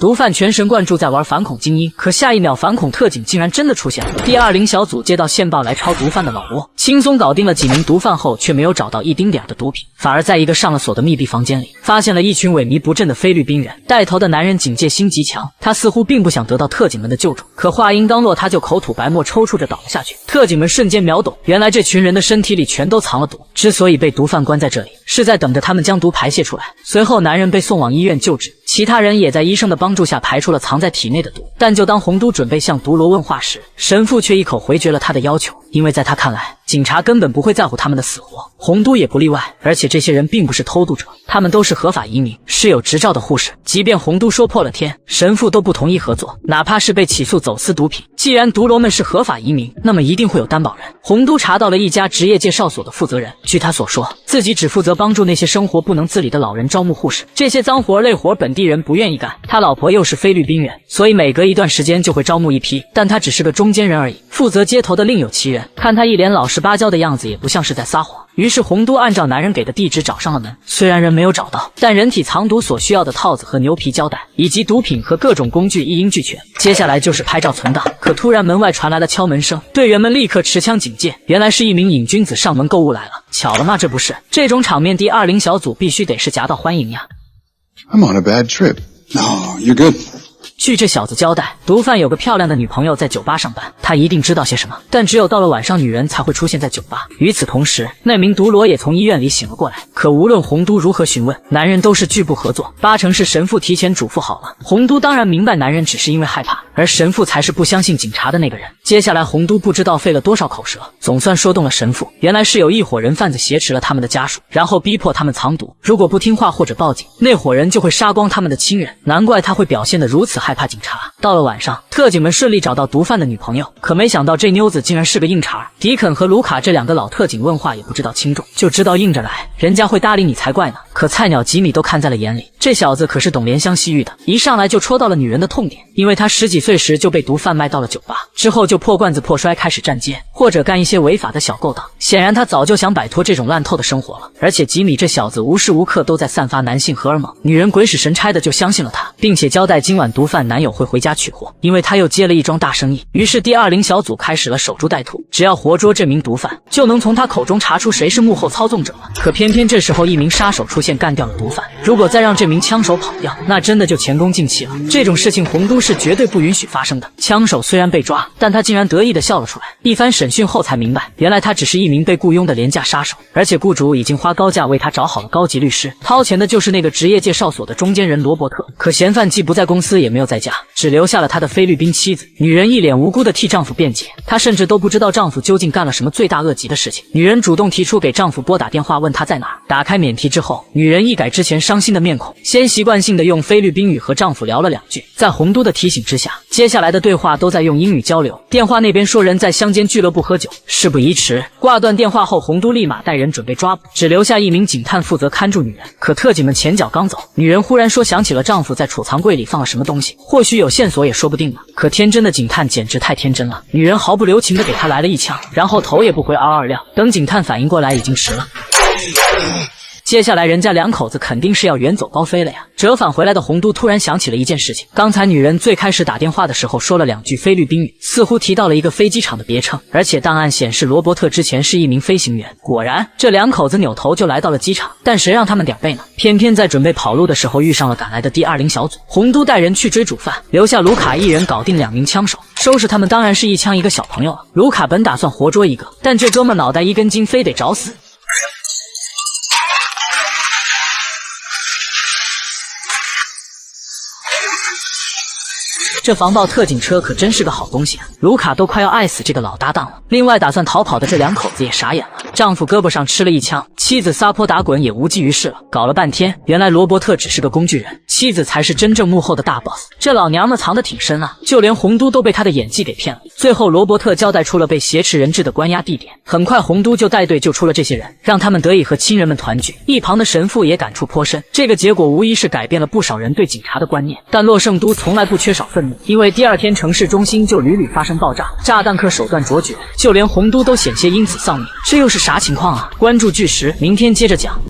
毒販全神貫注在玩反恐精英，可下一秒反恐特警竟然真的出現了。第20小組接到线報来抄毒贩的老窝，輕鬆搞定了幾名毒贩後，卻沒有找到一丁點的毒品，反而在一個上了鎖的密閉房間裡，發現了一群萎靡不振的菲律賓人。帶頭的男人警戒心極強，他似乎並不想得到特警們的救助，可話音剛落，他就口吐白沫，抽搐着倒了下去。特警們瞬間秒懂，原來這群人的身體裡全都藏了毒，之所以被毒販關在這裡，是在等着他們將毒排泄出來。隨後男人被送往醫院救治，其他人也在醫生的幫助下排出了藏在體內的毒。但就當洪都準備向毒羅問話時，神父卻一口回絕了他的要求，因為在他看來，警察根本不會在乎他們的死活，洪都也不例外。而且這些人並不是偷渡者，他們都是合法移民，是有執照的護士。即便洪都說破了天，神父都不同意合作，哪怕是被起訴走私毒品。既然毒羅們是合法移民，那麼一定会有擔保人。洪都查到了一家職業介紹所的負責人，據他所說，自己只負責幫助那些生活不能自理的老人招募護士，這些髒活累活本地人不願意幹，他老婆又是菲律賓人，所以每隔一段時間就會招募一批，但他只是個中間人而已，負責接頭的另有其人。看他一臉老實巴交的樣子，也不像是在撒謊。於是洪都按照男人給的地址找上了門，雖然人沒有找到，但人體藏毒所需要的套子和牛皮膠帶以及毒品和各種工具一应俱全。接下來就是拍照存檔。可突然门外傳來了敲门聲，隊員們立刻持槍警戒，原來是一名瘾君子上門购物來了。巧了嗎？這不是，這種場面第20小組必須得是夾道歡迎呀。 I'm on a bad trip. No, you're good. 據這小子交代，毒販有個漂亮的女朋友在酒吧上班，他一定知道些什麼，但只有到了晚上，女人才会出現在酒吧。與此同時，那名毒羅也從醫院裡醒了過來。可無論洪都如何詢問，男人都是拒不合作，八成是神父提前囑咐好了。洪都當然明白，男人只是因為害怕，而神父才是不相信警察的那個人。接下來，洪都不知道費了多少口舌，總算說動了神父。原來是有一夥人贩子挾持了他們的家屬，然後逼迫他們藏毒，如果不聽話或者報警，那夥人就会殺光他們的親人。難怪他會表現得如此害怕警察。到了晚上，特警们順利找到毒販的女朋友，可沒想到這妞子竟然是個硬茬。迪肯和盧卡這兩個老特警問話也不知道輕重，就知道硬着來，人家會搭理你才怪呢。可菜鳥吉米都看在了眼裡，這小子可是懂憐香惜玉的，一上來就戳到了女人的痛點。因為他10幾歲時就被毒販賣到了酒吧，之後就破罐子破摔，開始站街或者幹一些違法的小勾當。顯然他早就想擺脫這種爛透的生活了。而且吉米這小子無時無刻都在散發男性荷爾蒙，女人鬼使神差的就相信了他，並且交代今晚毒販男友會回家取貨，因為他又接了一樁大生意。於是第20小組開始了守株待兔，只要活捉這名毒販，就能從他口中查出誰是幕後操縱者了。可偏偏這時候一名殺手出現，幹掉了毒販。如果再讓這名槍手跑掉，那真的就前功盡棄了。這種事情洪都是絕對不允許發生的。槍手雖然被抓，但他竟然得意地笑了出來。一番審訊後才明白，原來他只是一名被僱傭的廉價殺手，而且雇主已經花高價為他找好了高級律師，掏錢的就是那個職業介紹所的中間人羅伯特。可嫌犯既不在公司，也沒有在家，只留下了他的菲律賓妻子。女人一臉無辜地替丈夫辯解，她甚至都不知道丈夫究竟幹了什麼罪大惡極的事情。女人主動提出給丈夫撥打電話，問他在哪兒。打開免提之後，女人一改之前傷心的面孔，先習慣性地用菲律賓語和丈夫聊了2句。在洪都的提醒之下，接下來的對話都在用英語交流。電話那邊說人在鄉間俱樂部喝酒。事不宜遲，掛斷電話後，洪都立馬帶人準備抓捕，只留下一名警探負責看住女人。可特警們前腳剛走，女人忽然說想起了丈夫在儲藏櫃裡放了什麼東西，或許有線索也說不定呢。可天真的警探簡直太天真了，女人毫不留情地給他來了一槍，然後頭也不回嗷嗷撂。等警探反應過來，已經遲了。接下來人家兩口子肯定是要遠走高飛了呀。折返回來的洪都突然想起了一件事情，剛才女人最開始打電話的時候說了2句菲律賓語，似乎提到了一個飛機場的別稱，而且檔案顯示羅伯特之前是一名飛行員。果然這兩口子扭頭就來到了機場，但誰讓他們點背呢？偏偏在準備跑路的時候遇上了趕來的第20小組。洪都帶人去追主犯，留下盧卡一人搞定2名槍手，收拾他們當然是一槍一個小朋友了。盧卡本打算活捉一個，但這哥們腦袋一根筋，非得找死。這防暴特警車可真是個好東西啊！盧卡都快要愛死這個老搭檔了。另外打算逃跑的這兩口子也傻眼了，丈夫胳膊上吃了一槍，妻子撒潑打滾也無濟於事了。搞了半天，原來羅伯特只是個工具人，妻子才是真正幕後的大 boss。這老娘們藏得挺深啊，就連洪都都被他的演技給騙了。最後羅伯特交代出了被挾持人質的關押地點，很快洪都就帶隊救出了這些人，讓他們得以和親人們團聚。一旁的神父也感觸頗深，這個結果無疑是改變了不少人對警察的觀念。但洛聖都從來不缺少憤怒，因為第二天城市中心就屢屢發生爆炸，炸彈客手段卓絕，就連洪都都險些因此喪命。這又是啥情況啊？關注巨石，明天接着講。